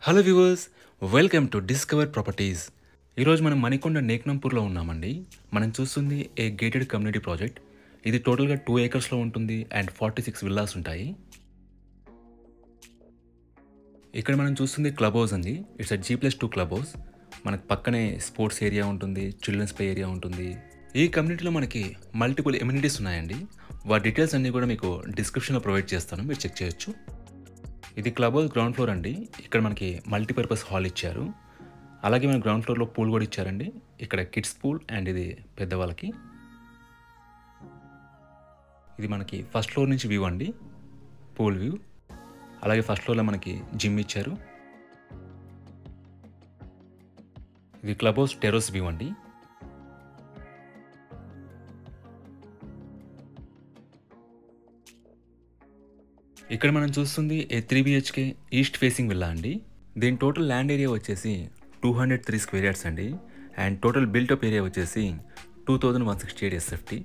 Hello viewers, welcome to discover properties. ఈరోజు మనం మణికొండ నేక్నంపూర్లో ఉన్నామండి. మనం చూస్తుంది ఏ గేటెడ్ కమ్యూనిటీ ప్రాజెక్ట్. ఇది టోటల్గా 2 ఏకర్స్లో ఉంటుంది అండ్ 46 విల్లాస్ ఉంటాయి. ఇక్కడ మనం చూస్తుంది క్లబ్ హౌస్ అండి. It's G+2 club house. మనకు పక్కనే స్పోర్ట్స్ ఏరియా ఉంటుంది, చిల్డ్రన్స్ ప్లే ఏరియా ఉంటుంది. ఈ కమ్యూనిటీలో మనకి మల్టిపుల్ ఎమ్యూనిటీస్ ఉన్నాయండి. వాటి డీటెయిల్స్ అన్నీ కూడా మీకు డిస్క్రిప్షన్లో ప్రొవైడ్ చేస్తాను, మీరు చెక్ చేయొచ్చు. ఇది క్లబ్ హౌస్ గ్రౌండ్ ఫ్లోర్ అండి. ఇక్కడ మనకి మల్టీపర్పస్ హాల్ ఇచ్చారు. అలాగే మన గ్రౌండ్ ఫ్లోర్లో పూల్ కూడా ఇచ్చారండి. ఇక్కడ కిడ్స్ పూల్ అండ్ ఇది పెద్దవాళ్ళకి. ఇది మనకి ఫస్ట్ ఫ్లోర్ నుంచి వ్యూ అండి, పూల్ వ్యూ. అలాగే ఫస్ట్ ఫ్లోర్లో మనకి జిమ్ ఇచ్చారు. ఇది క్లబ్ హౌస్ టెర్రస్ వ్యూ అండి. ఇక్కడ మనం చూస్తుంది ఏ 3 BHK ఈస్ట్ ఫేసింగ్ విల్లా అండి. దీని టోటల్ ల్యాండ్ ఏరియా వచ్చేసి 203 స్క్వేర్ యార్డ్స్ అండి. అండ్ టోటల్ బిల్టప్ ఏరియా వచ్చేసి 2168 SFT.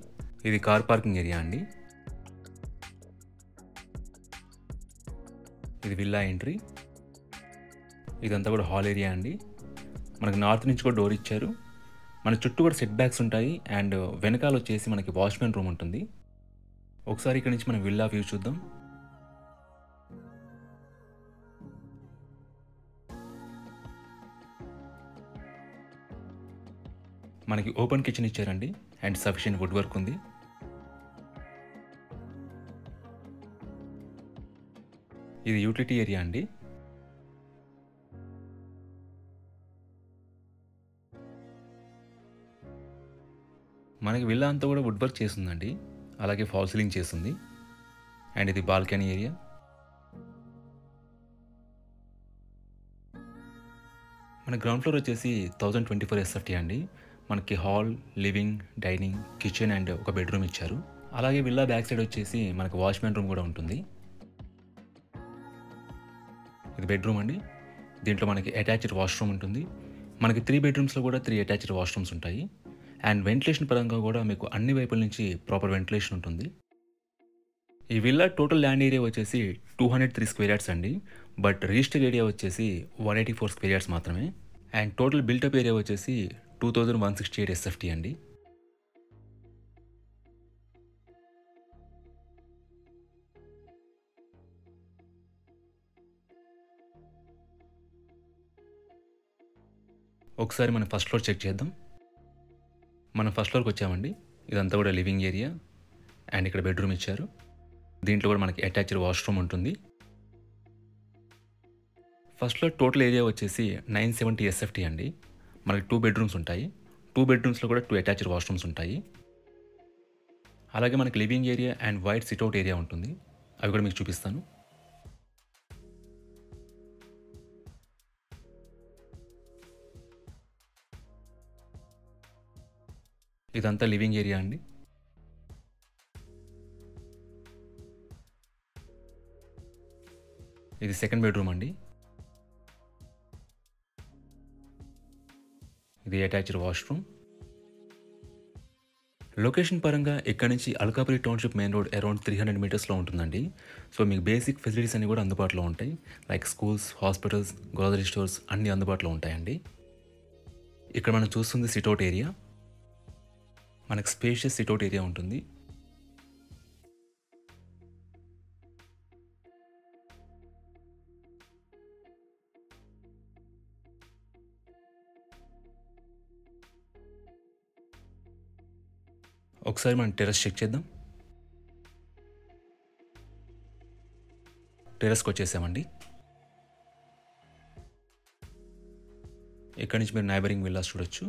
ఇది కార్ పార్కింగ్ ఏరియా అండి. ఇది విల్లా ఎంట్రీ. ఇదంతా కూడా హాల్ ఏరియా అండి. మనకి నార్త్ నుంచి కూడా డోర్ ఇచ్చారు. మన చుట్టూ కూడా సెట్ బ్యాక్స్ ఉంటాయి అండ్ వెనకాల వచ్చేసి మనకి వాచ్మెన్ రూమ్ ఉంటుంది. ఒకసారి ఇక్కడ నుంచి మనం విల్లా వ్యూ చూద్దాం. మనకి ఓపెన్ కిచెన్ ఇచ్చారండి అండ్ సఫిషియెంట్ వుడ్ వర్క్ ఉంది. ఇది యూటిలిటీ ఏరియా అండి. మనకి విల్లా అంతా కూడా వుడ్ వర్క్ చేస్తుందండి. అలాగే ఫాల్ సీలింగ్ చేస్తుంది. అండ్ ఇది బాల్కనీ ఏరియా. మన గ్రౌండ్ ఫ్లోర్ వచ్చేసి 1024 SFT అండి. మనకి hall, living, dining, kitchen and ఒక బెడ్రూమ్ ఇచ్చారు. అలాగే విల్లా బ్యాక్ సైడ్ వచ్చేసి మనకు వాచ్మెన్ రూమ్ కూడా ఉంటుంది. ఇది బెడ్రూమ్ అండి. దీంట్లో మనకి అటాచ్డ్ వాష్రూమ్ ఉంటుంది. మనకి 3 బెడ్రూమ్స్లో కూడా 3 అటాచ్డ్ వాష్రూమ్స్ ఉంటాయి. అండ్ వెంటిలేషన్ పరంగా కూడా మీకు అన్ని వైపుల నుంచి ప్రాపర్ వెంటిలేషన్ ఉంటుంది. ఈ విల్లా టోటల్ ల్యాండ్ ఏరియా వచ్చేసి 203 స్క్వేర్ యార్డ్స్ అండి. బట్ రిజిస్టర్డ్ ఏరియా వచ్చేసి 184 స్క్వేర్ యార్డ్స్ మాత్రమే. అండ్ టోటల్ బిల్టప్ ఏరియా వచ్చేసి 2168 SFT అండి. ఒకసారి మనం ఫస్ట్ ఫ్లోర్ చెక్ చేద్దాం. మనం ఫస్ట్ ఫ్లోర్కి వచ్చామండి. ఇదంతా కూడా లివింగ్ ఏరియా అండ్ ఇక్కడ బెడ్రూమ్ ఇచ్చారు. దీంట్లో కూడా మనకి అటాచ్డ్ వాష్రూమ్ ఉంటుంది. ఫస్ట్ ఫ్లోర్ టోటల్ ఏరియా వచ్చేసి 970 SFT అండి. మనకి 2 బెడ్రూమ్స్ ఉంటాయి. 2 బెడ్రూమ్స్లో కూడా 2 అటాచ్డ్ వాష్రూమ్స్ ఉంటాయి. అలాగే మనకి living area and white sit-out area ఉంటుంది. అవి కూడా మీకు చూపిస్తాను. ఇదంతా లివింగ్ ఏరియా అండి. ఇది సెకండ్ బెడ్రూమ్ అండి. ఇది అటాచ్డ్ వాష్రూమ్. లొకేషన్ పరంగా ఇక్కడ నుంచి Alkapuri township main road around 300 మీటర్స్లో ఉంటుందండి. సో మీకు బేసిక్ ఫెసిలిటీస్ అన్నీ కూడా అందుబాటులో ఉంటాయి. Like schools, hospitals, grocery stores అన్నీ అందుబాటులో ఉంటాయండి. ఇక్కడ మనం చూస్తుంది సిట్అవుట్ ఏరియా. మనకు స్పేషియస్ సిట్అవుట్ ఏరియా ఉంటుంది. ఒకసారి మనం టెర్రస్ చెక్ చేద్దాం. టెర్రస్కి వచ్చేసామండి. ఇక్కడ నుంచి మీరు నైబరింగ్ విల్లాస్ చూడొచ్చు.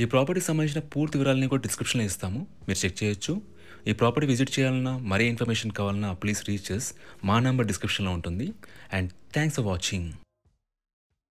ఈ ప్రాపర్టీకి సంబంధించిన పూర్తి వివరాలని కూడా డిస్క్రిప్షన్లో ఇస్తాము, మీరు చెక్ చేయొచ్చు. ఈ ప్రాపర్టీ విజిట్ చేయాలన్నా, మరీ ఇన్ఫర్మేషన్ కావాలన్నా ప్లీజ్ రీచ్ us. మా నెంబర్ డిస్క్రిప్షన్లో ఉంటుంది. And thanks for watching.